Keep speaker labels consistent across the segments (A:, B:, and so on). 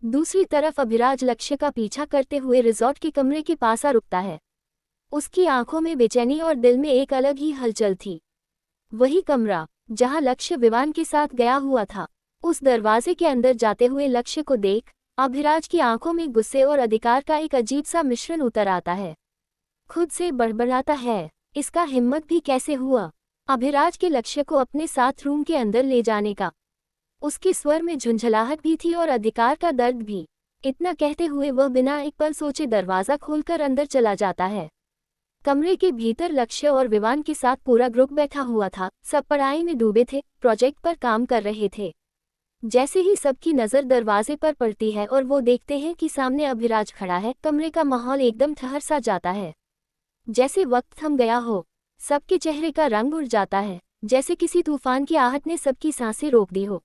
A: दूसरी तरफ अभिराज लक्ष्य का पीछा करते हुए रिजॉर्ट के कमरे के पास आ रुकता है। उसकी आंखों में बेचैनी और दिल में एक अलग ही हलचल थी। वही कमरा जहां लक्ष्य विवान के साथ गया हुआ था। उस दरवाजे के अंदर जाते हुए लक्ष्य को देख अभिराज की आंखों में गुस्से और अधिकार का एक अजीब सा मिश्रण उतर आता है। खुद से बड़बड़ाता है, इसका हिम्मत भी कैसे हुआ अभिराज के लक्ष्य को अपने साथ रूम के अंदर ले जाने का। उसके स्वर में झुंझलाहट भी थी और अधिकार का दर्द भी। इतना कहते हुए वह बिना एक पल सोचे दरवाज़ा खोलकर अंदर चला जाता है। कमरे के भीतर लक्ष्य और विवान के साथ पूरा ग्रुप बैठा हुआ था। सब पढ़ाई में डूबे थे, प्रोजेक्ट पर काम कर रहे थे। जैसे ही सबकी नज़र दरवाजे पर पड़ती है और वो देखते हैं कि सामने अभिराज खड़ा है, कमरे का माहौल एकदम ठहर सा जाता है। जैसे वक्त थम गया हो। सबके चेहरे का रंग उड़ जाता है, जैसे किसी तूफान की आहट ने सबकी सांसें रोक दी हो।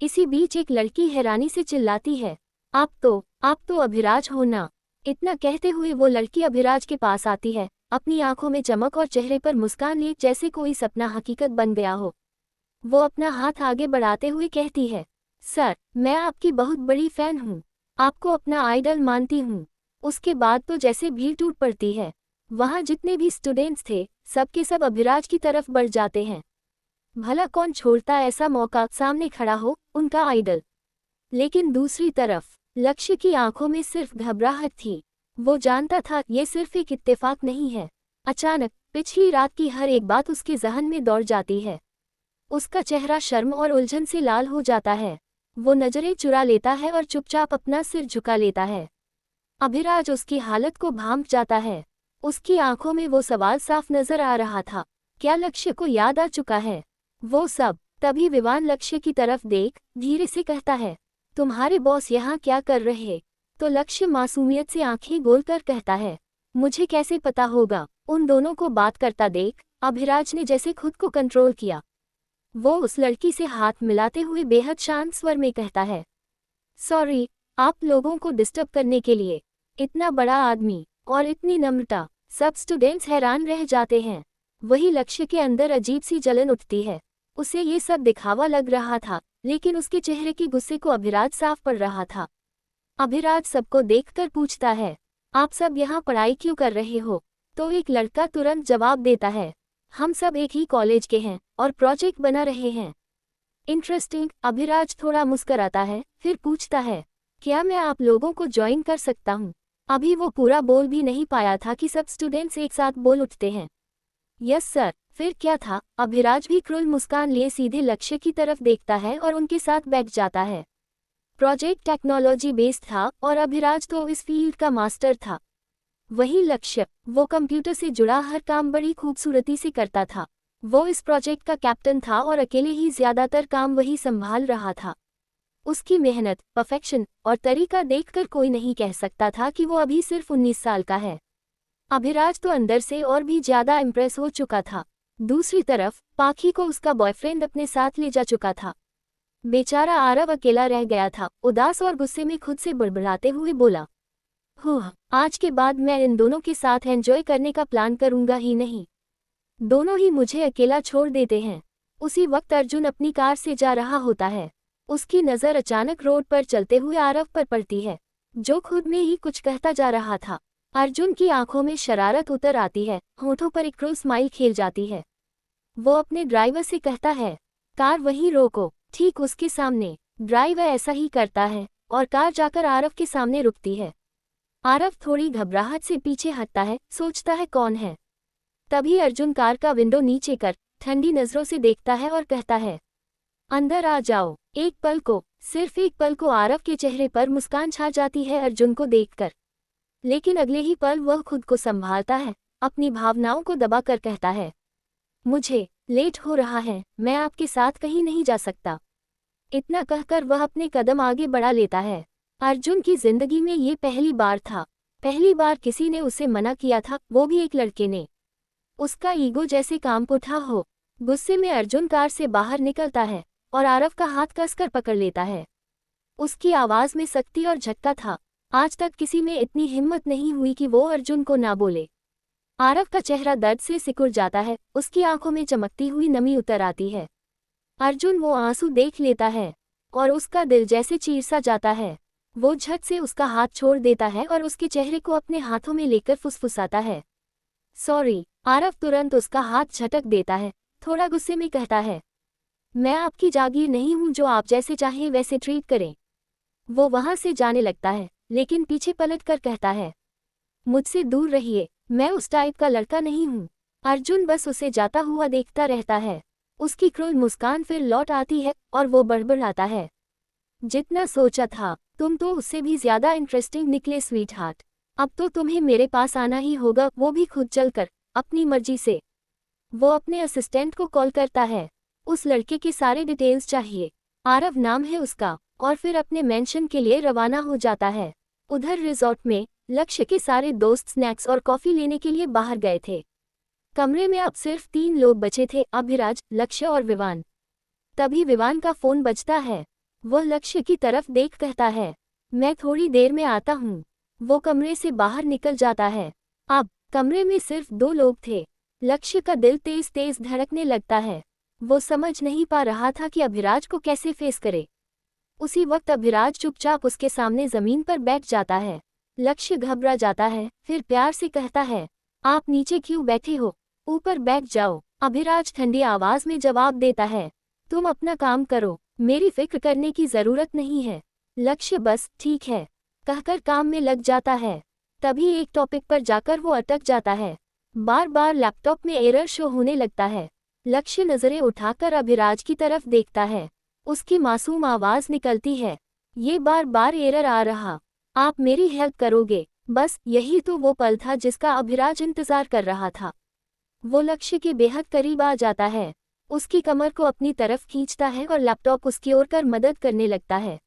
A: इसी बीच एक लड़की हैरानी से चिल्लाती है, आप तो अभिराज हो ना। इतना कहते हुए वो लड़की अभिराज के पास आती है, अपनी आंखों में चमक और चेहरे पर मुस्कान लिए जैसे कोई सपना हकीकत बन गया हो। वो अपना हाथ आगे बढ़ाते हुए कहती है, सर, मैं आपकी बहुत बड़ी फैन हूँ, आपको अपना आइडल मानती हूँ। उसके बाद तो जैसे भीड़ टूट पड़ती है। वहाँ जितने भी स्टूडेंट्स थे, सबके सब अभिराज की तरफ बढ़ जाते हैं। भला कौन छोड़ता ऐसा मौका, सामने खड़ा हो उनका आइडल। लेकिन दूसरी तरफ लक्ष्य की आंखों में सिर्फ घबराहट थी। वो जानता था ये सिर्फ एक इत्तेफाक नहीं है। अचानक पिछली रात की हर एक बात उसके जहन में दौड़ जाती है। उसका चेहरा शर्म और उलझन से लाल हो जाता है। वो नजरें चुरा लेता है और चुपचाप अपना सिर झुका लेता है। अभिराज उसकी हालत को भांप जाता है। उसकी आंखों में वो सवाल साफ नजर आ रहा था, क्या लक्ष्य को याद आ चुका है वो सब। तभी विवान लक्ष्य की तरफ देख धीरे से कहता है, तुम्हारे बॉस यहाँ क्या कर रहे। तो लक्ष्य मासूमियत से आंखें गोल कर कहता है, मुझे कैसे पता होगा। उन दोनों को बात करता देख अभिराज ने जैसे खुद को कंट्रोल किया। वो उस लड़की से हाथ मिलाते हुए बेहद शांत स्वर में कहता है, सॉरी, आप लोगों को डिस्टर्ब करने के लिए। इतना बड़ा आदमी और इतनी नम्रता। सब स्टूडेंट्स हैरान रह जाते हैं। वही लक्ष्य के अंदर अजीब सी जलन उठती है। उसे ये सब दिखावा लग रहा था, लेकिन उसके चेहरे के गुस्से को अभिराज साफ पड़ रहा था। अभिराज सबको देखकर पूछता है, आप सब यहाँ पढ़ाई क्यों कर रहे हो। तो एक लड़का तुरंत जवाब देता है, हम सब एक ही कॉलेज के हैं और प्रोजेक्ट बना रहे हैं। इंटरेस्टिंग। अभिराज थोड़ा मुस्कराता है, फिर पूछता है, क्या मैं आप लोगों को ज्वाइन कर सकता हूँ। अभी वो पूरा बोल भी नहीं पाया था कि सब स्टूडेंट्स एक साथ बोल उठते हैं, यस सर। फिर क्या था। अभिराज भी क्रूर मुस्कान लिए सीधे लक्ष्य की तरफ देखता है और उनके साथ बैठ जाता है। प्रोजेक्ट टेक्नोलॉजी बेस्ड था और अभिराज तो इस फील्ड का मास्टर था। वही लक्ष्य, वो कंप्यूटर से जुड़ा हर काम बड़ी खूबसूरती से करता था। वो इस प्रोजेक्ट का कैप्टन था और अकेले ही ज्यादातर काम वही संभाल रहा था। उसकी मेहनत, परफेक्शन और तरीका देखकर कोई नहीं कह सकता था कि वो अभी सिर्फ 19 साल का है। अभिराज तो अंदर से और भी ज्यादा इम्प्रेस हो चुका था। दूसरी तरफ पाखी को उसका बॉयफ्रेंड अपने साथ ले जा चुका था। बेचारा आरव अकेला रह गया था। उदास और गुस्से में खुद से बड़बड़ाते हुए बोला, आज के बाद मैं इन दोनों के साथ एंजॉय करने का प्लान करूंगा ही नहीं। दोनों ही मुझे अकेला छोड़ देते हैं। उसी वक्त अर्जुन अपनी कार से जा रहा होता है। उसकी नज़र अचानक रोड पर चलते हुए आरव पर पड़ती है, जो खुद में ही कुछ कहता जा रहा था। अर्जुन की आंखों में शरारत उतर आती है, होठों पर एक क्रूर स्माइल खेल जाती है। वो अपने ड्राइवर से कहता है, कार वहीं रोको। ठीक उसके सामने ड्राइवर ऐसा ही करता है और कार जाकर आरव के सामने रुकती है। आरव थोड़ी घबराहट से पीछे हटता है, सोचता है कौन है। तभी अर्जुन कार का विंडो नीचे कर ठंडी नजरों से देखता है और कहता है, अंदर आ जाओ। एक पल को, सिर्फ एक पल को आरव के चेहरे पर मुस्कान छा जाती है अर्जुन को देखकर। लेकिन अगले ही पल वह खुद को संभालता है, अपनी भावनाओं को दबाकर कहता है, मुझे लेट हो रहा है, मैं आपके साथ कहीं नहीं जा सकता। इतना कहकर वह अपने कदम आगे बढ़ा लेता है। अर्जुन की जिंदगी में ये पहली बार था। पहली बार किसी ने उसे मना किया था, वो भी एक लड़के ने। उसका ईगो जैसे कांप उठा हो। गुस्से में अर्जुन कार से बाहर निकलता है और आरव का हाथ कसकर पकड़ लेता है। उसकी आवाज में सख्ती और झटका था। आज तक किसी में इतनी हिम्मत नहीं हुई कि वो अर्जुन को ना बोले। आरव का चेहरा दर्द से सिकुड़ जाता है, उसकी आंखों में चमकती हुई नमी उतर आती है। अर्जुन वो आंसू देख लेता है और उसका दिल जैसे चीर सा जाता है। वो झट से उसका हाथ छोड़ देता है और उसके चेहरे को अपने हाथों में लेकर फुसफुसाता है। सॉरी। आरव तुरंत उसका हाथ झटक देता है, थोड़ा गुस्से में कहता है, मैं आपकी जागीर नहीं हूं जो आप जैसे चाहे वैसे ट्रीट करें। वो वहां से जाने लगता है, लेकिन पीछे पलट कर कहता है, मुझसे दूर रहिए, मैं उस टाइप का लड़का नहीं हूं। अर्जुन बस उसे जाता हुआ देखता रहता है। उसकी क्रूर मुस्कान फिर लौट आती है और वो बड़बड़ाता है, जितना सोचा था, तुम तो उससे भी ज्यादा इंटरेस्टिंग निकले स्वीट हार्ट। अब तो तुम्हें मेरे पास आना ही होगा, वो भी खुद चलकर, अपनी मर्जी से। वो अपने असिस्टेंट को कॉल करता है। उस लड़के की सारे डिटेल्स चाहिए। आरव नाम है उसका, और फिर अपने मेंशन के लिए रवाना हो जाता है। उधर रिजॉर्ट में लक्ष्य के सारे दोस्त स्नैक्स और कॉफी लेने के लिए बाहर गए थे। कमरे में अब सिर्फ 3 लोग बचे थे, अभिराज, लक्ष्य और विवान। तभी विवान का फोन बजता है। वह लक्ष्य की तरफ देख कहता है, मैं थोड़ी देर में आता हूँ। वो कमरे से बाहर निकल जाता है। अब कमरे में सिर्फ 2 लोग थे। लक्ष्य का दिल तेज तेज धड़कने लगता है। वो समझ नहीं पा रहा था कि अभिराज को कैसे फेस करे। उसी वक्त अभिराज चुपचाप उसके सामने जमीन पर बैठ जाता है। लक्ष्य घबरा जाता है, फिर प्यार से कहता है, आप नीचे क्यों बैठे हो, ऊपर बैठ जाओ। अभिराज ठंडी आवाज में जवाब देता है, तुम अपना काम करो, मेरी फिक्र करने की जरूरत नहीं है। लक्ष्य बस ठीक है कहकर काम में लग जाता है। तभी एक टॉपिक पर जाकर वो अटक जाता है। बार बार लैपटॉप में एरर शो होने लगता है। लक्ष्य नजरें उठाकर अभिराज की तरफ देखता है। उसकी मासूम आवाज निकलती है, ये बार बार एरर आ रहा, आप मेरी हेल्प करोगे। बस यही तो वो पल था जिसका अभिराज इंतजार कर रहा था। वो लक्ष्य के बेहद करीब आ जाता है, उसकी कमर को अपनी तरफ खींचता है और लैपटॉप उसकी ओर कर मदद करने लगता है।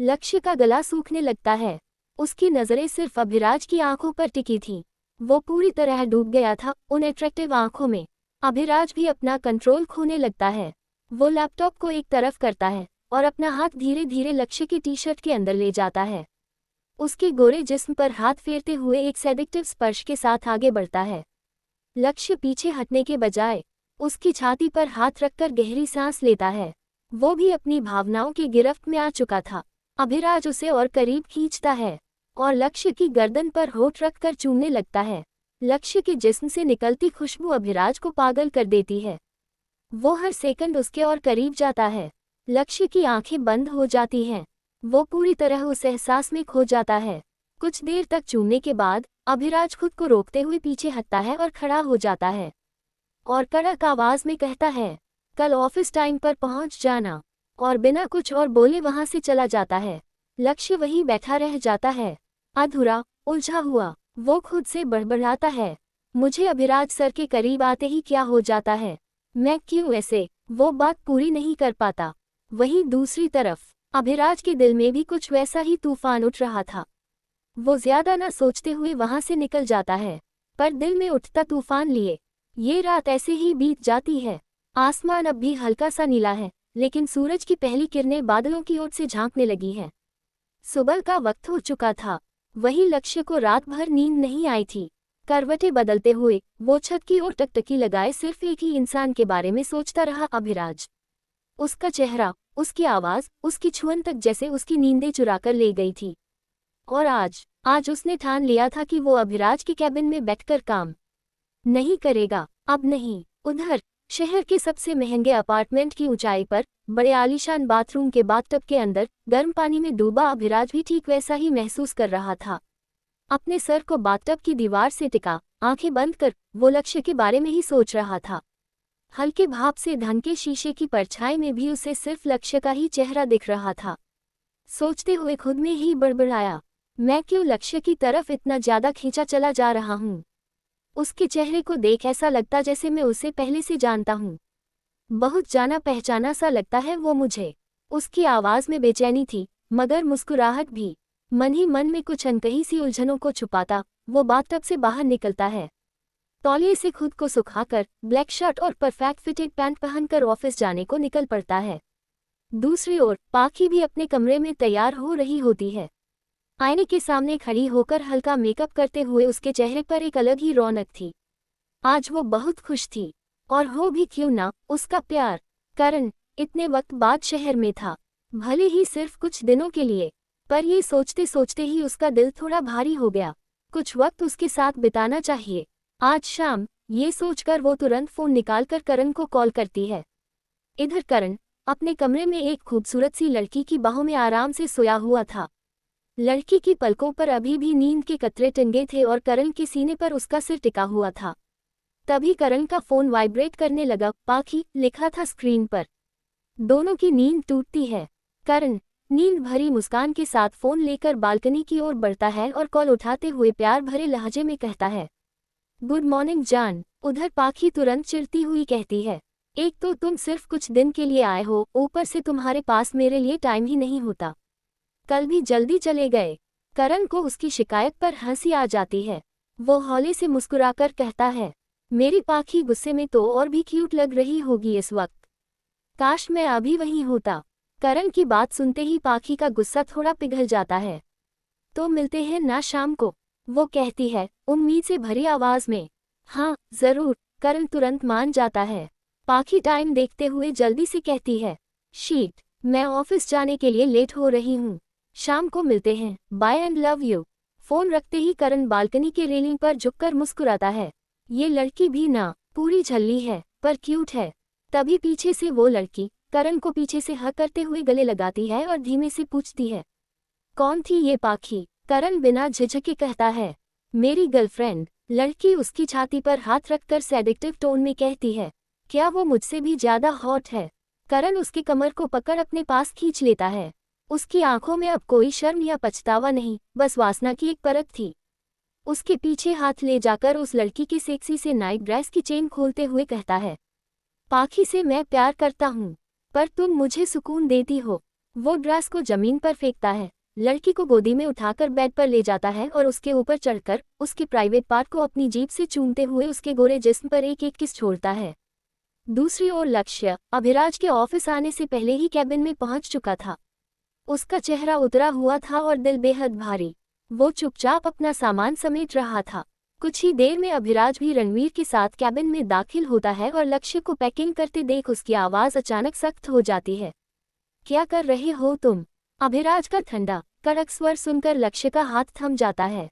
A: लक्ष्य का गला सूखने लगता है। उसकी नजरें सिर्फ अभिराज की आंखों पर टिकी थीं। वो पूरी तरह डूब गया था उन अट्रैक्टिव आंखों में। अभिराज भी अपना कंट्रोल खोने लगता है। वो लैपटॉप को एक तरफ करता है और अपना हाथ धीरे धीरे लक्ष्य की टी शर्ट के अंदर ले जाता है। उसके गोरे जिस्म पर हाथ फेरते हुए एक सेडिक्टिव स्पर्श के साथ आगे बढ़ता है। लक्ष्य पीछे हटने के बजाय उसकी छाती पर हाथ रखकर गहरी सांस लेता है। वो भी अपनी भावनाओं की गिरफ्त में आ चुका था। अभिराज उसे और करीब खींचता है और लक्ष्य की गर्दन पर होठ रखकर चूमने लगता है। लक्ष्य के जिस्म से निकलती खुशबू अभिराज को पागल कर देती है। वो हर सेकंड उसके और करीब जाता है। लक्ष्य की आंखें बंद हो जाती हैं। वो पूरी तरह उस एहसास में खो जाता है। कुछ देर तक चूमने के बाद अभिराज खुद को रोकते हुए पीछे हटता है और खड़ा हो जाता है और कड़क आवाज में कहता है, कल ऑफिस टाइम पर पहुंच जाना। और बिना कुछ और बोले वहां से चला जाता है। लक्ष्य वहीं बैठा रह जाता है, अधूरा, उलझा हुआ। वो खुद से बड़बड़ाता है, मुझे अभिराज सर के करीब आते ही क्या हो जाता है, मैं क्यों ऐसे। वो बात पूरी नहीं कर पाता। वहीं दूसरी तरफ अभिराज के दिल में भी कुछ वैसा ही तूफान उठ रहा था। वो ज्यादा न सोचते हुए वहां से निकल जाता है, पर दिल में उठता तूफान लिए ये रात ऐसे ही बीत जाती है। आसमान अब भी हल्का सा नीला है, लेकिन सूरज की पहली किरणें बादलों की ओर से झांकने लगी हैं। सुबह का वक्त हो चुका था। वही लक्ष्य को रात भर नींद नहीं आई थी। करवटें बदलते हुए वो छत की ओर टकटकी लगाए सिर्फ एक ही इंसान के बारे में सोचता रहा, अभिराज। उसका चेहरा, उसकी आवाज, उसकी छुअन तक जैसे उसकी नींदें चुराकर ले गई थी। और आज उसने ठान लिया था कि वो अभिराज के कैबिन में बैठकर काम नहीं करेगा, अब नहीं। उधर शहर के सबसे महंगे अपार्टमेंट की ऊंचाई पर बड़े आलीशान बाथरूम के बाथटब के अंदर गर्म पानी में डूबा अभिराज भी ठीक वैसा ही महसूस कर रहा था। अपने सर को बाथटब की दीवार से टिका आंखें बंद कर वो लक्ष्य के बारे में ही सोच रहा था। हल्के भाप से ढंके शीशे की परछाई में भी उसे सिर्फ लक्ष्य का ही चेहरा दिख रहा था। सोचते हुए खुद में ही बड़बड़ाया, मैं क्यों लक्ष्य की तरफ इतना ज्यादा खींचा चला जा रहा हूँ। उसके चेहरे को देख ऐसा लगता जैसे मैं उसे पहले से जानता हूँ। बहुत जाना पहचाना सा लगता है वो मुझे। उसकी आवाज में बेचैनी थी, मगर मुस्कुराहट भी। मन ही मन में कुछ अनकही सी उलझनों को छुपाता वो बाथटब से बाहर निकलता है। तौलिए से खुद को सुखाकर ब्लैक शर्ट और परफेक्ट फिटेड पैंट पहनकर ऑफिस जाने को निकल पड़ता है। दूसरी ओर पाखी भी अपने कमरे में तैयार हो रही होती है। आईने के सामने खड़ी होकर हल्का मेकअप करते हुए उसके चेहरे पर एक अलग ही रौनक थी। आज वो बहुत खुश थी, और हो भी क्यों ना, उसका प्यार करण इतने वक्त बाद शहर में था, भले ही सिर्फ कुछ दिनों के लिए, पर ये सोचते सोचते ही उसका दिल थोड़ा भारी हो गया। कुछ वक्त उसके साथ बिताना चाहिए। आज शाम, ये सोचकर वो तुरंत फोन निकालकर करण को कॉल करती है। इधर करण अपने कमरे में एक खूबसूरत सी लड़की की बाहों में आराम से सोया हुआ था। लड़की की पलकों पर अभी भी नींद के कतरे टंगे थे और करण के सीने पर उसका सिर टिका हुआ था। तभी करण का फोन वाइब्रेट करने लगा। पाखी लिखा था स्क्रीन पर। दोनों की नींद टूटती है। करण नींद भरी मुस्कान के साथ फोन लेकर बालकनी की ओर बढ़ता है और कॉल उठाते हुए प्यार भरे लहजे में कहता है, गुड मॉर्निंग जान। उधर पाखी तुरंत चिढ़ती हुई कहती है, एक तो तुम सिर्फ कुछ दिन के लिए आए हो, ऊपर से तुम्हारे पास मेरे लिए टाइम ही नहीं होता। कल भी जल्दी चले गए। करण को उसकी शिकायत पर हंसी आ जाती है। वो हौले से मुस्कुराकर कहता है, मेरी पाखी गुस्से में तो और भी क्यूट लग रही होगी इस वक्त। काश मैं अभी वहीं होता। करण की बात सुनते ही पाखी का गुस्सा थोड़ा पिघल जाता है। तो मिलते हैं ना शाम को, वो कहती है उम्मीद से भरी आवाज में। हाँ जरूर, करण तुरंत मान जाता है। पाखी टाइम देखते हुए जल्दी से कहती है, शीट, मैं ऑफिस जाने के लिए लेट हो रही हूँ। शाम को मिलते हैं, bye and love you. Phone रखते ही करण बालकनी के रेलिंग पर झुककर मुस्कुराता है। ये लड़की भी ना पूरी झल्ली है, पर क्यूट है। तभी पीछे से वो लड़की करण को पीछे से हक करते हुए गले लगाती है और धीमे से पूछती है, कौन थी ये पाखी? करण बिना झिझके कहता है, मेरी गर्लफ्रेंड। लड़की उसकी छाती पर हाथ रखकर सेडिक्टिव टोन में कहती है, क्या वो मुझसे भी ज्यादा हॉट है? करण उसकी कमर को पकड़ अपने पास खींच लेता है। उसकी आंखों में अब कोई शर्म या पछतावा नहीं, बस वासना की एक परत थी। उसके पीछे हाथ ले जाकर उस लड़की की सेक्सी से नाइट ड्रेस की चेन खोलते हुए कहता है, पाखी से मैं प्यार करता हूँ, पर तुम मुझे सुकून देती हो। वो ड्रेस को जमीन पर फेंकता है, लड़की को गोदी में उठाकर बेड पर ले जाता है और उसके ऊपर चढ़कर उसके प्राइवेट पार्ट को अपनी जीभ से चूमते हुए उसके गोरे जिस्म पर एक एक किस छोड़ता है। दूसरी ओर लक्ष्य अभिराज के ऑफिस आने से पहले ही कैबिन में पहुंच चुका था। उसका चेहरा उतरा हुआ था और दिल बेहद भारी। वो चुपचाप अपना सामान समेट रहा था। कुछ ही देर में अभिराज भी रणवीर के साथ कैबिन में दाखिल होता है और लक्ष्य को पैकिंग करते देख उसकी आवाज अचानक सख्त हो जाती है। क्या कर रहे हो तुम? अभिराज का ठंडा कड़क स्वर सुनकर लक्ष्य का हाथ थम जाता है।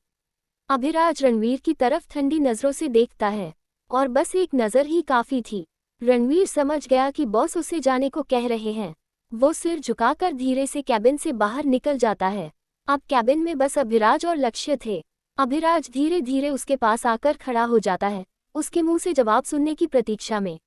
A: अभिराज रणवीर की तरफ ठंडी नजरों से देखता है, और बस एक नजर ही काफी थी। रणवीर समझ गया कि बॉस उसे जाने को कह रहे हैं। वो सिर झुकाकर धीरे से कैबिन से बाहर निकल जाता है। अब कैबिन में बस अभिराज और लक्ष्य थे। अभिराज धीरे धीरे उसके पास आकर खड़ा हो जाता है, उसके मुंह से जवाब सुनने की प्रतीक्षा में।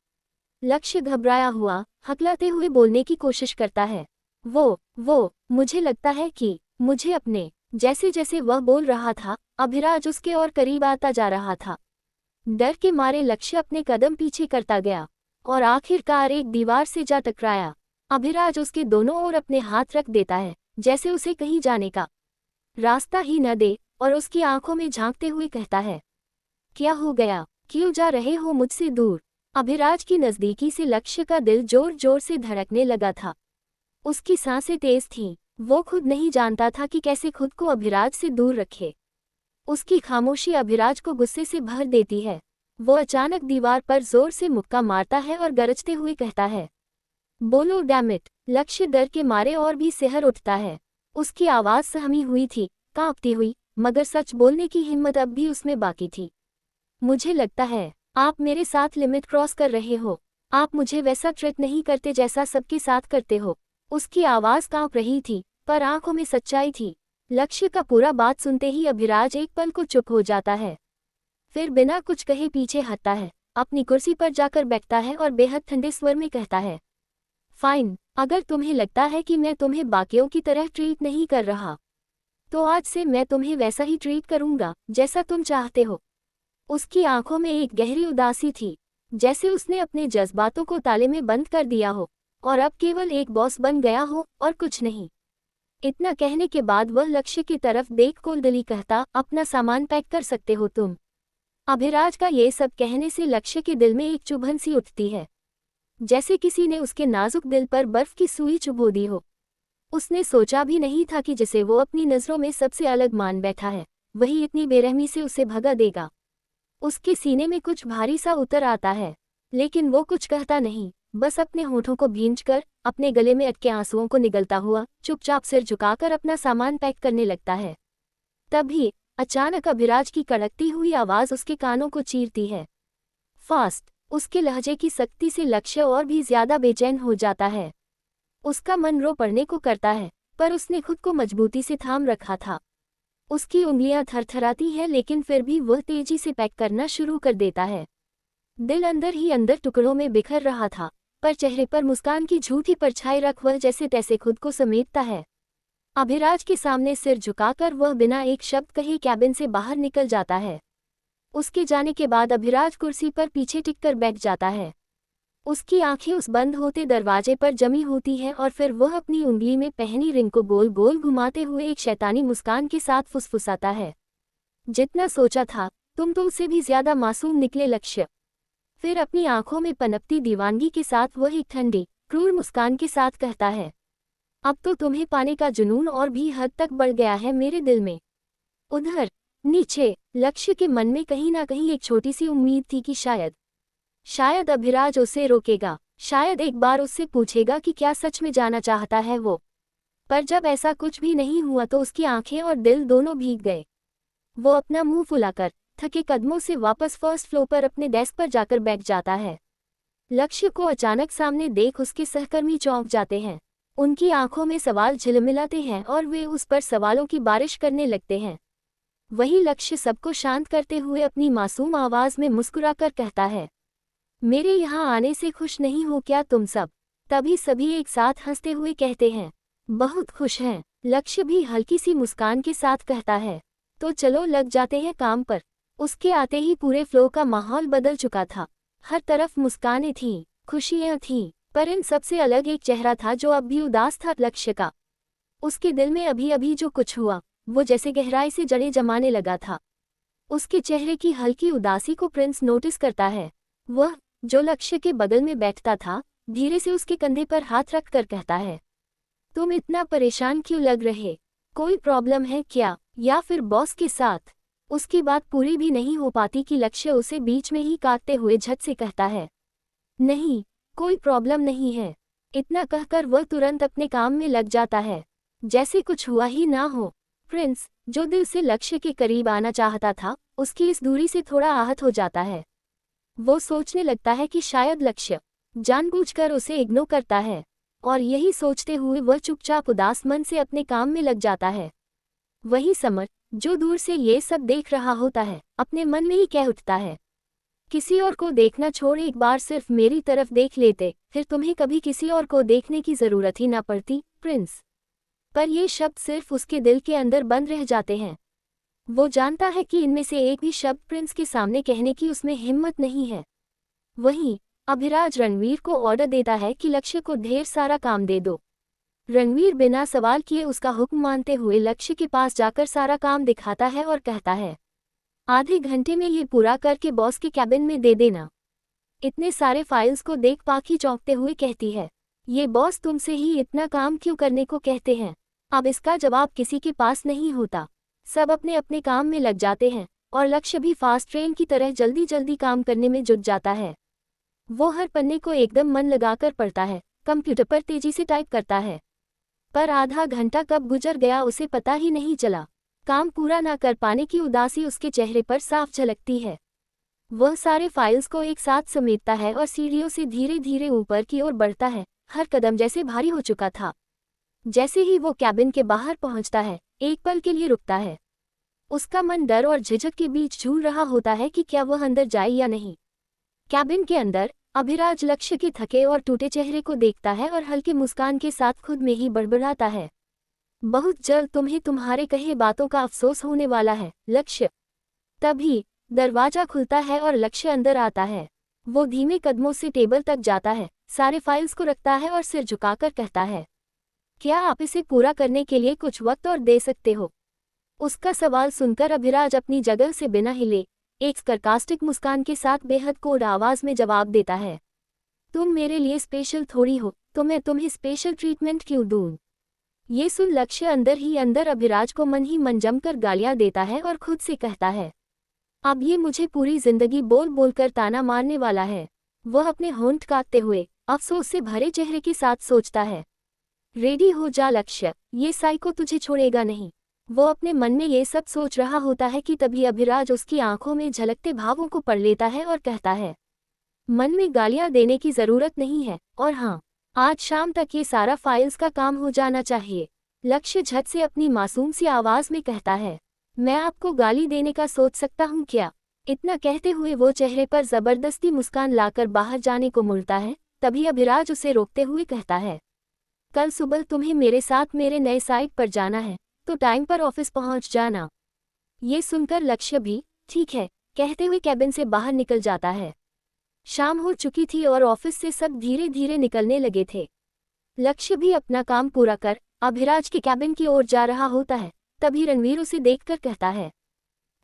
A: लक्ष्य घबराया हुआ हकलाते हुए बोलने की कोशिश करता है, वो मुझे लगता है कि मुझे अपने। जैसे जैसे वह बोल रहा था, अभिराज उसके और करीब आता जा रहा था। डर के मारे लक्ष्य अपने कदम पीछे करता गया और आखिरकार एक दीवार से जा टकराया। अभिराज उसके दोनों ओर अपने हाथ रख देता है, जैसे उसे कहीं जाने का रास्ता ही न दे, और उसकी आंखों में झांकते हुए कहता है, क्या हो गया? क्यों जा रहे हो मुझसे दूर? अभिराज की नजदीकी से लक्ष्य का दिल जोर जोर से धड़कने लगा था। उसकी सांसें तेज थीं। वो खुद नहीं जानता था कि कैसे खुद को अभिराज से दूर रखे। उसकी खामोशी अभिराज को गुस्से से भर देती है। वो अचानक दीवार पर जोर से मुक्का मारता है और गरजते हुए कहता है, बोलो डैम इट। लक्ष्य डर के मारे और भी सिहर उठता है। उसकी आवाज सहमी हुई थी, कांपती हुई, मगर सच बोलने की हिम्मत अब भी उसमें बाकी थी। मुझे लगता है आप मेरे साथ लिमिट क्रॉस कर रहे हो। आप मुझे वैसा ट्रीट नहीं करते जैसा सबके साथ करते हो। उसकी आवाज कांप रही थी, पर आंखों में सच्चाई थी। लक्ष्य का पूरा बात सुनते ही अभिराज एक पल को चुप हो जाता है। फिर बिना कुछ कहे पीछे हटता है, अपनी कुर्सी पर जाकर बैठता है और बेहद ठंडे स्वर में कहता है, फाइन, अगर तुम्हें लगता है कि मैं तुम्हें बाकियों की तरह ट्रीट नहीं कर रहा, तो आज से मैं तुम्हें वैसा ही ट्रीट करूंगा जैसा तुम चाहते हो। उसकी आंखों में एक गहरी उदासी थी, जैसे उसने अपने जज्बातों को ताले में बंद कर दिया हो और अब केवल एक बॉस बन गया हो और कुछ नहीं। इतना कहने के बाद वह लक्ष्य की तरफ देख कोल्डली कहता, अपना सामान पैक कर सकते हो तुम। अभिराज का ये सब कहने से लक्ष्य के दिल में एक चुभन सी उठती है, जैसे किसी ने उसके नाजुक दिल पर बर्फ की सुई चुभो दी हो। उसने सोचा भी नहीं था कि जिसे वो अपनी नज़रों में सबसे अलग मान बैठा है, वही इतनी बेरहमी से उसे भगा देगा। उसके सीने में कुछ भारी सा उतर आता है, लेकिन वो कुछ कहता नहीं। बस अपने होठों को भींचकर, अपने गले में अटके आंसुओं को निगलता हुआ चुपचाप सिर झुकाकर अपना सामान पैक करने लगता है। तभी अचानक अभिराज की कड़कती हुई आवाज उसके कानों को चीरती है। फास्ट। उसके लहजे की सख्ती से लक्ष्य और भी ज्यादा बेचैन हो जाता है। उसका मन रो पड़ने को करता है, पर उसने खुद को मजबूती से थाम रखा था। उसकी उंगलियां थरथराती हैं, लेकिन फिर भी वह तेजी से पैक करना शुरू कर देता है। दिल अंदर ही अंदर टुकड़ों में बिखर रहा था, पर चेहरे पर मुस्कान की झूठी परछाई रख वह जैसे तैसे खुद को समेटता है। अभिराज के सामने सिर झुकाकर वह बिना एक शब्द कहे कैबिन से बाहर निकल जाता है। उसके जाने के बाद अभिराज कुर्सी पर पीछे टिककर बैठ जाता है। उसकी आंखें उस बंद होते दरवाजे पर जमी होती हैं और फिर वह अपनी उंगली में पहनी रिंग को गोल गोल घुमाते हुए एक शैतानी मुस्कान के साथ फुसफुसाता है। जितना सोचा था, तुम तो उससे भी ज्यादा मासूम निकले लक्ष्य। फिर अपनी आंखों में पनपती दीवानगी के साथ वह एक ठंडी, क्रूर मुस्कान के साथ कहता है, अब तो तुम्हें पाने का जुनून और भी हद तक बढ़ गया है मेरे दिल में। उधर नीचे लक्ष्य के मन में कहीं ना कहीं एक छोटी सी उम्मीद थी कि शायद अभिराज उसे रोकेगा, शायद एक बार उससे पूछेगा कि क्या सच में जाना चाहता है वो। पर जब ऐसा कुछ भी नहीं हुआ तो उसकी आंखें और दिल दोनों भीग गए। वो अपना मुंह फुलाकर थके कदमों से वापस फर्स्ट फ्लोर पर अपने डेस्क पर जाकर बैठ जाता है। लक्ष्य को अचानक सामने देख उसके सहकर्मी चौंक जाते हैं। उनकी आंखों में सवाल झिलमिलाते हैं और वे उस पर सवालों की बारिश करने लगते हैं। वही लक्ष्य सबको शांत करते हुए अपनी मासूम आवाज में मुस्कुराकर कहता है, मेरे यहाँ आने से खुश नहीं हो क्या तुम सब? तभी सभी एक साथ हंसते हुए कहते हैं, बहुत खुश हैं। लक्ष्य भी हल्की सी मुस्कान के साथ कहता है, तो चलो लग जाते हैं काम पर। उसके आते ही पूरे फ्लो का माहौल बदल चुका था। हर तरफ मुस्कानें थीं, खुशियां थीं, पर इन सबसे अलग एक चेहरा था जो अब भी उदास था लक्ष्य का। उसके दिल में अभी अभी जो कुछ हुआ, वो जैसे गहराई से जड़ें जमाने लगा था। उसके चेहरे की हल्की उदासी को प्रिंस नोटिस करता है। वह, जो लक्ष्य के बगल में बैठता था, धीरे से उसके कंधे पर हाथ रख कर कहता है, तुम इतना परेशान क्यों लग रहे? कोई प्रॉब्लम है क्या, या फिर बॉस के साथ? उसकी बात पूरी भी नहीं हो पाती कि लक्ष्य उसे बीच में ही काटते हुए झट से कहता है, नहीं, कोई प्रॉब्लम नहीं है। इतना कहकर वह तुरंत अपने काम में लग जाता है, जैसे कुछ हुआ ही ना हो। प्रिंस, जो दिल से लक्ष्य के करीब आना चाहता था, उसकी इस दूरी से थोड़ा आहत हो जाता है। वो सोचने लगता है कि शायद लक्ष्य जानबूझकर उसे इग्नोर करता है, और यही सोचते हुए वह चुपचाप उदास मन से अपने काम में लग जाता है। वही समर, जो दूर से ये सब देख रहा होता है, अपने मन में ही कह उठता है, किसी और को देखना छोड़ एक बार सिर्फ मेरी तरफ देख लेते, फिर तुम्हें कभी किसी और को देखने की जरूरत ही ना पड़ती प्रिंस। पर ये शब्द सिर्फ उसके दिल के अंदर बंद रह जाते हैं। वो जानता है कि इनमें से एक भी शब्द प्रिंस के सामने कहने की उसमें हिम्मत नहीं है। वहीं अभिराज रणवीर को ऑर्डर देता है कि लक्ष्य को ढेर सारा काम दे दो। रणवीर बिना सवाल किए उसका हुक्म मानते हुए लक्ष्य के पास जाकर सारा काम दिखाता है और कहता है, आधे घंटे में ये पूरा करके बॉस के कैबिन में दे देना। इतने सारे फाइल्स को देख पाखी चौंकते हुए कहती है, ये बॉस तुमसे ही इतना काम क्यों करने को कहते हैं? अब इसका जवाब किसी के पास नहीं होता। सब अपने अपने काम में लग जाते हैं और लक्ष्य भी फास्ट ट्रेन की तरह जल्दी जल्दी काम करने में जुट जाता है। वो हर पन्ने को एकदम मन लगाकर पढ़ता है, कंप्यूटर पर तेजी से टाइप करता है। पर आधा घंटा कब गुजर गया उसे पता ही नहीं चला। काम पूरा ना कर पाने की उदासी उसके चेहरे पर साफ झलकती है। वह सारे फाइल्स को एक साथ समेटता है और सीढ़ियों से धीरे धीरे ऊपर की ओर बढ़ता है। हर कदम जैसे भारी हो चुका था। जैसे ही वो कैबिन के बाहर पहुंचता है, एक पल के लिए रुकता है। उसका मन डर और झिझक के बीच झूल रहा होता है कि क्या वह अंदर जाए या नहीं। कैबिन के अंदर अभिराज लक्ष्य के थके और टूटे चेहरे को देखता है और हल्की मुस्कान के साथ खुद में ही बड़बड़ाता है, बहुत जल्द तुम्हें तुम्हारे कहे बातों का अफसोस होने वाला है लक्ष्य। तभी दरवाजा खुलता है और लक्ष्य अंदर आता है। वो धीमे कदमों से टेबल तक जाता है, सारे फाइल्स को रखता है और सिर झुकाकर कहता है, क्या आप इसे पूरा करने के लिए कुछ वक्त और दे सकते हो? उसका सवाल सुनकर अभिराज अपनी जगह से बिना हिले एक सरकास्टिक मुस्कान के साथ बेहद कोड आवाज में जवाब देता है, तुम मेरे लिए स्पेशल थोड़ी हो, तो मैं तुम्हें स्पेशल ट्रीटमेंट क्यों दूं? ये सुन लक्ष्य अंदर ही अंदर अभिराज को मन ही मन जमकर गालियां देता है और खुद से कहता है, अब ये मुझे पूरी जिंदगी बोल बोल कर ताना मारने वाला है। वह अपने होंठ काटते हुए अफसोस से भरे चेहरे के साथ सोचता है। रेडी हो जा लक्ष्य, ये साइको तुझे छोड़ेगा नहीं। वो अपने मन में ये सब सोच रहा होता है कि तभी अभिराज उसकी आंखों में झलकते भावों को पढ़ लेता है और कहता है, मन में गालियां देने की जरूरत नहीं है, और हाँ, आज शाम तक ये सारा फाइल्स का काम हो जाना चाहिए। लक्ष्य झट से अपनी मासूम सी आवाज में कहता है, मैं आपको गाली देने का सोच सकता हूँ क्या? इतना कहते हुए वो चेहरे पर जबरदस्ती मुस्कान लाकर बाहर जाने को मुड़ता है। तभी अभिराज उसे रोकते हुए कहता है, कल सुबह तुम्हें मेरे साथ मेरे नए साइट पर जाना है, तो टाइम पर ऑफिस पहुंच जाना। ये सुनकर लक्ष्य भी ठीक है कहते हुए कैबिन से बाहर निकल जाता है। शाम हो चुकी थी और ऑफिस से सब धीरे धीरे निकलने लगे थे। लक्ष्य भी अपना काम पूरा कर अभिराज के कैबिन की ओर जा रहा होता है। तभी रणवीर उसे देखकर कहता है,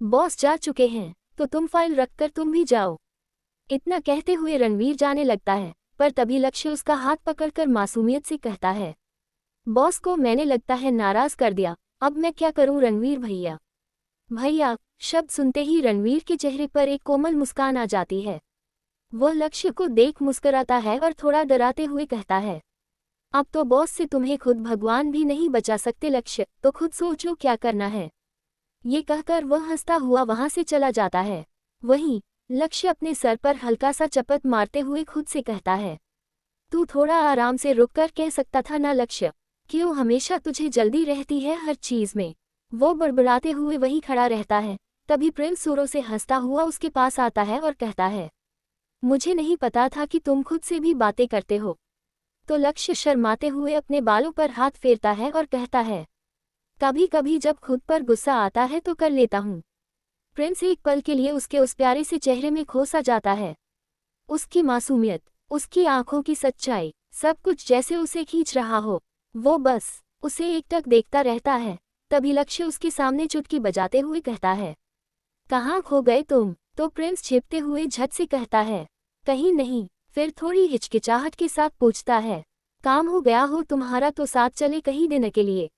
A: बॉस जा चुके हैं, तो तुम फाइल रखकर तुम भी जाओ। इतना कहते हुए रणवीर जाने लगता है, पर तभी लक्ष्य उसका हाथ पकड़कर मासूमियत से कहता है, बॉस को मैंने लगता है नाराज कर दिया, अब मैं क्या करूं रणवीर भैया? भैया शब्द सुनते ही रणवीर के चेहरे पर एक कोमल मुस्कान आ जाती है। वह लक्ष्य को देख मुस्कुराता है और थोड़ा डराते हुए कहता है, अब तो बॉस से तुम्हें खुद भगवान भी नहीं बचा सकते लक्ष्य, तो खुद सोचो क्या करना है। ये कहकर वह हंसता हुआ वहां से चला जाता है। वहीं लक्ष्य अपने सर पर हल्का सा चपत मारते हुए खुद से कहता है, तू थोड़ा आराम से रुककर कह सकता था ना लक्ष्य, क्यों हमेशा तुझे जल्दी रहती है हर चीज में। वो बड़बड़ाते हुए वहीं खड़ा रहता है। तभी प्रिंस जोरों से हंसता हुआ उसके पास आता है और कहता है, मुझे नहीं पता था कि तुम खुद से भी बातें करते हो। तो लक्ष्य शर्माते हुए अपने बालों पर हाथ फेरता है और कहता है, कभी कभी जब खुद पर गुस्सा आता है तो कर लेता हूँ। प्रिंस एक पल के लिए उसके उस प्यारे से चेहरे में खो सा जाता है। उसकी मासूमियत, उसकी आंखों की सच्चाई, सब कुछ जैसे उसे खींच रहा हो। वो बस उसे एकटक देखता रहता है। तभी लक्ष्य उसके सामने चुटकी बजाते हुए कहता है, कहाँ खो गए तुम? तो प्रिंस छिपते हुए झट से कहता है, कहीं नहीं। फिर थोड़ी हिचकिचाहट के साथ पूछता है, काम हो गया हो तुम्हारा तो साथ चले कहीं दिन के लिए?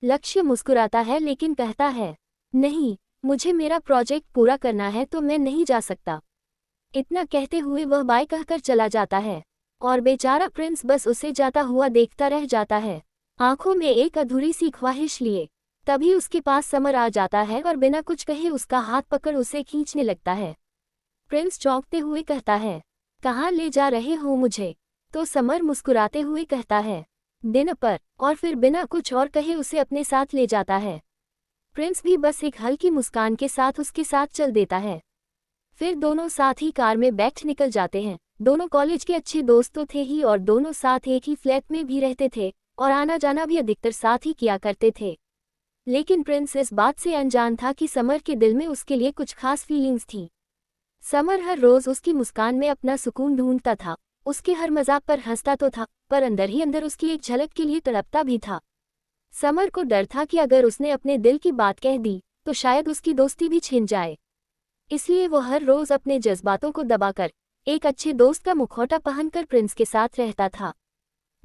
A: लक्ष्य मुस्कुराता है लेकिन कहता है, नहीं, मुझे मेरा प्रोजेक्ट पूरा करना है तो मैं नहीं जा सकता। इतना कहते हुए वह बाय कहकर चला जाता है और बेचारा प्रिंस बस उसे जाता हुआ देखता रह जाता है, आंखों में एक अधूरी सी ख्वाहिश लिए। तभी उसके पास समर आ जाता है और बिना कुछ कहे उसका हाथ पकड़ उसे खींचने लगता है। प्रिंस चौंकते हुए कहता है, कहाँ ले जा रहे हो मुझे? तो समर मुस्कुराते हुए कहता है, दिन पर, और फिर बिना कुछ और कहे उसे अपने साथ ले जाता है। प्रिंस भी बस एक हल्की मुस्कान के साथ उसके साथ चल देता है। फिर दोनों साथ ही कार में बैठ निकल जाते हैं। दोनों कॉलेज के अच्छे दोस्त तो थे ही और दोनों साथ एक ही फ्लैट में भी रहते थे और आना जाना भी अधिकतर साथ ही किया करते थे। लेकिन प्रिंस इस बात से अनजान था कि समर के दिल में उसके लिए कुछ खास फीलिंग्स थी। समर हर रोज उसकी मुस्कान में अपना सुकून ढूंढता था, उसके हर मजाक पर हंसता तो था, पर अंदर ही अंदर उसकी एक झलक के लिए तड़पता भी था। समर को डर था कि अगर उसने अपने दिल की बात कह दी तो शायद उसकी दोस्ती भी छिन जाए। इसलिए वो हर रोज अपने जज्बातों को दबाकर एक अच्छे दोस्त का मुखौटा पहनकर प्रिंस के साथ रहता था।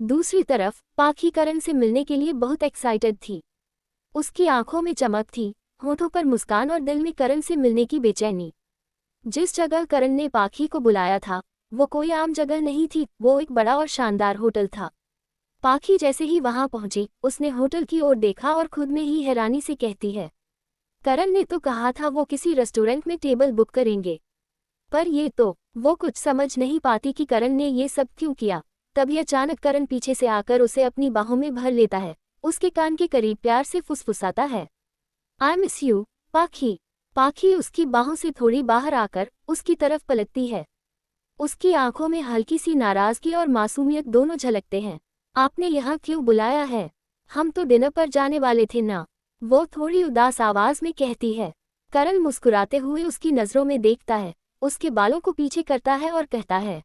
A: दूसरी तरफ पाखी करण से मिलने के लिए बहुत एक्साइटेड थी। उसकी आंखों में चमक थी, होठों पर मुस्कान और दिल में करण से मिलने की बेचैनी। जिस जगह करण ने पाखी को बुलाया था वो कोई आम जगह नहीं थी, वो एक बड़ा और शानदार होटल था। पाखी जैसे ही वहां पहुंची उसने होटल की ओर देखा और खुद में ही हैरानी से कहती है, करण ने तो कहा था वो किसी रेस्टोरेंट में टेबल बुक करेंगे, पर ये तो। वो कुछ समझ नहीं पाती कि करण ने ये सब क्यों किया। तभी अचानक करण पीछे से आकर उसे अपनी बाहों में भर लेता है, उसके कान के करीब प्यार से फुसफुसाता है, आई मिस यू पाखी। पाखी उसकी बाहों से थोड़ी बाहर आकर उसकी तरफ पलटती है। उसकी आंखों में हल्की सी नाराजगी और मासूमियत दोनों झलकते हैं। आपने यहाँ क्यों बुलाया है? हम तो डिनर पर जाने वाले थे ना, वो थोड़ी उदास आवाज में कहती है। करण मुस्कुराते हुए उसकी नजरों में देखता है, उसके बालों को पीछे करता है और कहता है,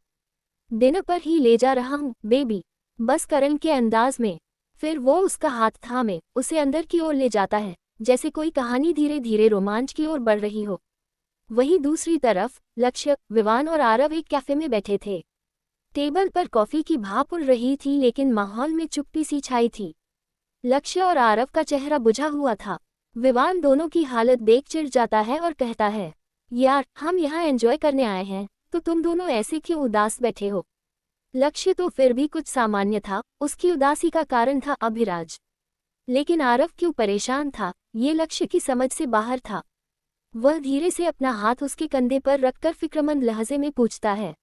A: डिनर पर ही ले जा रहा हूँ बेबी, बस करण के अंदाज में। फिर वो उसका हाथ थामे उसे अंदर की ओर ले जाता है, जैसे कोई कहानी धीरे धीरे रोमांच की ओर बढ़ रही हो। वहीं दूसरी तरफ लक्ष्य, विवान और आरव एक कैफे में बैठे थे। टेबल पर कॉफी की भाप उड़ रही थी लेकिन माहौल में चुप्पी सी छाई थी। लक्ष्य और आरव का चेहरा बुझा हुआ था। विवान दोनों की हालत देख चिढ़ जाता है और कहता है, यार हम यहाँ एंजॉय करने आए हैं तो तुम दोनों ऐसे क्यों उदास बैठे हो? लक्ष्य तो फिर भी कुछ सामान्य था, उसकी उदासी का कारण था अभिराज। लेकिन आरव क्यों परेशान था, ये लक्ष्य की समझ से बाहर था। वह धीरे से अपना हाथ उसके कंधे पर रखकर फिक्रमंद लहजे में पूछता है,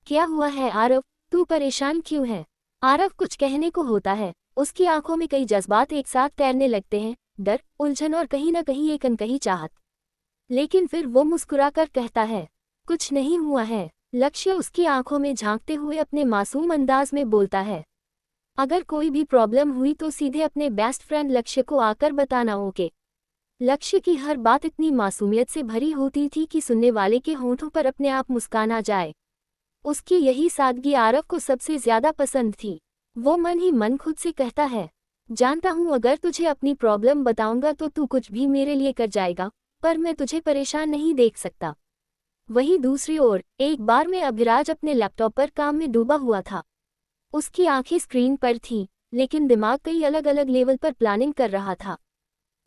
A: क्या हुआ है आरव, तू परेशान क्यों है? आरव कुछ कहने को होता है, उसकी आंखों में कई जज्बात एक साथ तैरने लगते हैं, डर, उलझन और कहीं न कहीं एक अनकही चाहत। लेकिन फिर वो मुस्कुराकर कहता है, कुछ नहीं हुआ है। लक्ष्य उसकी आंखों में झांकते हुए अपने मासूम अंदाज में बोलता है, अगर कोई भी प्रॉब्लम हुई तो सीधे अपने बेस्ट फ्रेंड लक्ष्य को आकर बताना, ओके? लक्ष्य की हर बात इतनी मासूमियत से भरी होती थी कि सुनने वाले के होंठों पर अपने आप मुस्कान आ जाए। उसकी यही सादगी आरव को सबसे ज्यादा पसंद थी। वो मन ही मन खुद से कहता है, जानता हूँ अगर तुझे अपनी प्रॉब्लम बताऊंगा तो तू कुछ भी मेरे लिए कर जाएगा, पर मैं तुझे परेशान नहीं देख सकता। वहीं दूसरी ओर एक बार में अभिराज अपने लैपटॉप पर काम में डूबा हुआ था। उसकी आंखें स्क्रीन पर थीं, लेकिन दिमाग कई अलग अलग लेवल पर प्लानिंग कर रहा था।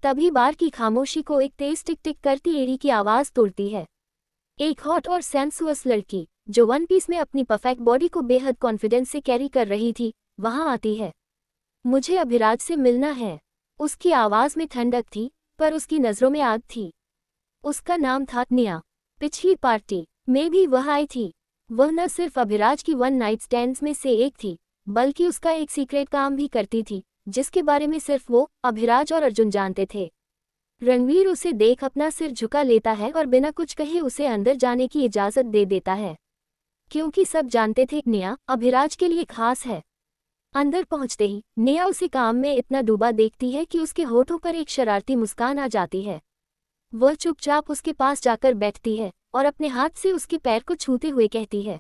A: तभी बार की खामोशी को एक तेज टिक टिक करती एड़ी की आवाज तोड़ती है। एक हॉट और सेंसुअस लड़की, जो वन पीस में अपनी परफेक्ट बॉडी को बेहद कॉन्फिडेंस से कैरी कर रही थी, वहां आती है। मुझे अभिराज से मिलना है। उसकी आवाज में ठंडक थी, पर उसकी नजरों में आग थी। उसका नाम था निया। पिछली पार्टी में भी वह आई थी। वह न सिर्फ अभिराज की वन नाइट स्टैंड्स में से एक थी, बल्कि उसका एक सीक्रेट काम भी करती थी, जिसके बारे में सिर्फ वो, अभिराज और अर्जुन जानते थे। रणवीर उसे देख अपना सिर झुका लेता है और बिना कुछ कहे उसे अंदर जाने की इजाजत दे देता है, क्योंकि सब जानते थे निया अभिराज के लिए खास है। अंदर पहुंचते ही निया उसे काम में इतना डूबा देखती है कि उसके होठों पर एक शरारती मुस्कान आ जाती है। वह चुपचाप उसके पास जाकर बैठती है और अपने हाथ से उसके पैर को छूते हुए कहती है,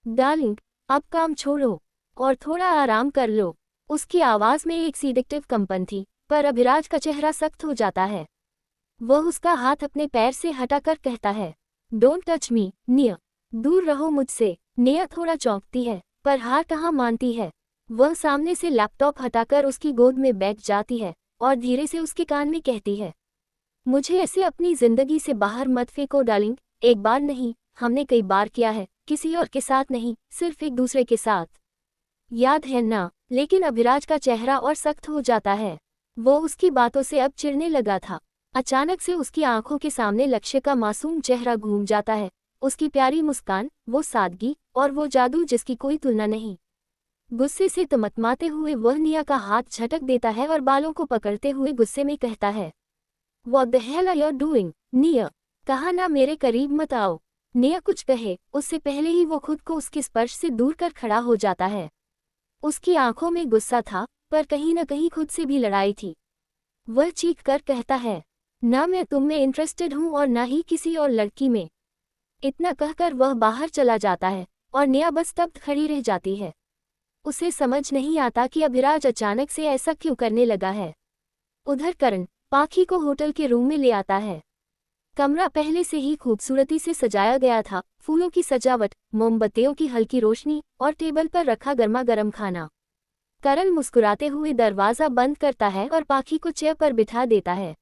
A: डार्लिंग, अब काम छोड़ो और थोड़ा आराम कर लो। उसकी आवाज में एक सीडेक्टिव कंपन थी, पर अभिराज का चेहरा सख्त हो जाता है। वह उसका हाथ अपने पैर से हटाकर कहता है, डोंट टच मी निया, दूर रहो मुझसे। निया थोड़ा चौंकती है, पर हार कहाँ मानती है। वह सामने से लैपटॉप हटाकर उसकी गोद में बैठ जाती है और धीरे से उसके कान में कहती है, मुझे ऐसे अपनी जिंदगी से बाहर मत फेंको डार्लिंग। एक बार नहीं, हमने कई बार किया है, किसी और के साथ नहीं, सिर्फ एक दूसरे के साथ, याद है ना? लेकिन अभिराज का चेहरा और सख्त हो जाता है। वो उसकी बातों से अब चिढ़ने लगा था। अचानक से उसकी आंखों के सामने लक्ष्य का मासूम चेहरा घूम जाता है। उसकी प्यारी मुस्कान, वो सादगी और वो जादू जिसकी कोई तुलना नहीं। गुस्से से तमतमाते हुए वह निया का हाथ झटक देता है और बालों को पकड़ते हुए गुस्से में कहता है, What the hell are you doing? निया, कहा ना मेरे करीब मत आओ। निया कुछ कहे उससे पहले ही वो खुद को उसके स्पर्श से दूर कर खड़ा हो जाता है। उसकी आंखों में गुस्सा था, पर कहीं न कहीं खुद से भी लड़ाई थी। वह चीख कर कहता है, ना मैं तुम में इंटरेस्टेड हूँ और ना ही किसी और लड़की में। इतना कहकर वह बाहर चला जाता है और निया बस तब खड़ी रह जाती है। उसे समझ नहीं आता कि अभिराज अचानक से ऐसा क्यों करने लगा है। उधर करण पाखी को होटल के रूम में ले आता है। कमरा पहले से ही खूबसूरती से सजाया गया था, फूलों की सजावट, मोमबत्तियों की हल्की रोशनी और टेबल पर रखा गर्मा गर्म खाना। करण मुस्कुराते हुए दरवाजा बंद करता है और पाखी को चेयर पर बिठा देता है।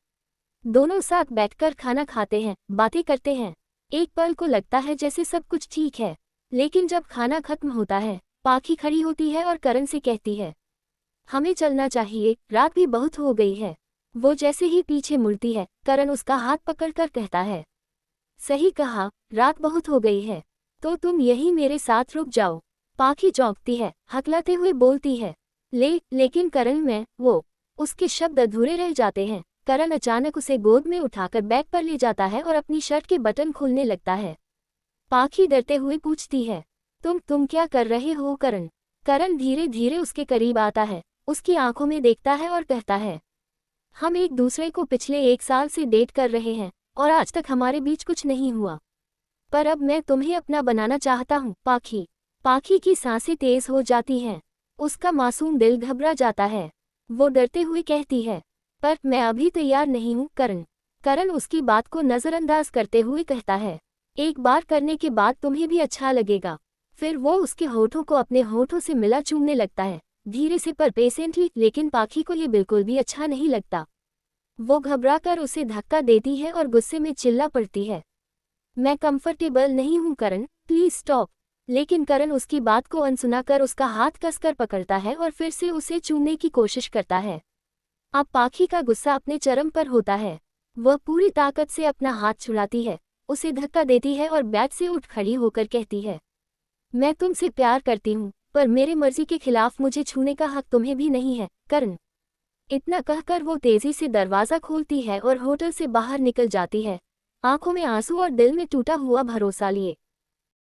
A: दोनों साथ बैठकर खाना खाते हैं, बातें करते हैं। एक पल को लगता है जैसे सब कुछ ठीक है, लेकिन जब खाना खत्म होता है, पाखी खड़ी होती है और करण से कहती है, हमें चलना चाहिए, रात भी बहुत हो गई है। वो जैसे ही पीछे मुड़ती है, करण उसका हाथ पकड़कर कहता है, सही कहा, रात बहुत हो गई है, तो तुम यहीं मेरे साथ रुक जाओ। पाखी चौंकती है, हकलाते हुए बोलती है, लेकिन करण वो उसके शब्द अधूरे रह जाते हैं। करण अचानक उसे गोद में उठाकर बैग पर ले जाता है और अपनी शर्ट के बटन खोलने लगता है। पाखी डरते हुए पूछती है, तुम क्या कर रहे हो करण? करण धीरे धीरे उसके करीब आता है, उसकी आंखों में देखता है और कहता है, हम एक दूसरे को पिछले 1 साल से डेट कर रहे हैं और आज तक हमारे बीच कुछ नहीं हुआ, पर अब मैं तुम्हें अपना बनाना चाहता हूँ। पाखी की सांसें तेज हो जाती हैं, उसका मासूम दिल घबरा जाता है। वो डरते हुए कहती है, पर मैं अभी तैयार नहीं हूँ करण। करण उसकी बात को नजरअंदाज करते हुए कहता है, एक बार करने के बाद तुम्हें भी अच्छा लगेगा। फिर वो उसके होठों को अपने होठों से मिला चूमने लगता है, धीरे से पर पेशेंटली, लेकिन पाखी को ये बिल्कुल भी अच्छा नहीं लगता। वो घबराकर उसे धक्का देती है और गुस्से में चिल्ला पड़ती है, मैं कंफर्टेबल नहीं हूँ करण, प्लीज स्टॉप। लेकिन करण उसकी बात को अनसुना कर उसका हाथ कसकर पकड़ता है और फिर से उसे चूमने की कोशिश करता है। अब पाखी का गुस्सा अपने चरम पर होता है। वह पूरी ताकत से अपना हाथ छुड़ाती है, उसे धक्का देती है और बैठ से उठ खड़ी होकर कहती है, मैं तुमसे प्यार करती हूँ, पर मेरे मर्जी के खिलाफ मुझे छूने का हक तुम्हें भी नहीं है, करण। इतना कहकर वो तेजी से दरवाज़ा खोलती है और होटल से बाहर निकल जाती है, आंखों में आंसू और दिल में टूटा हुआ भरोसा लिए।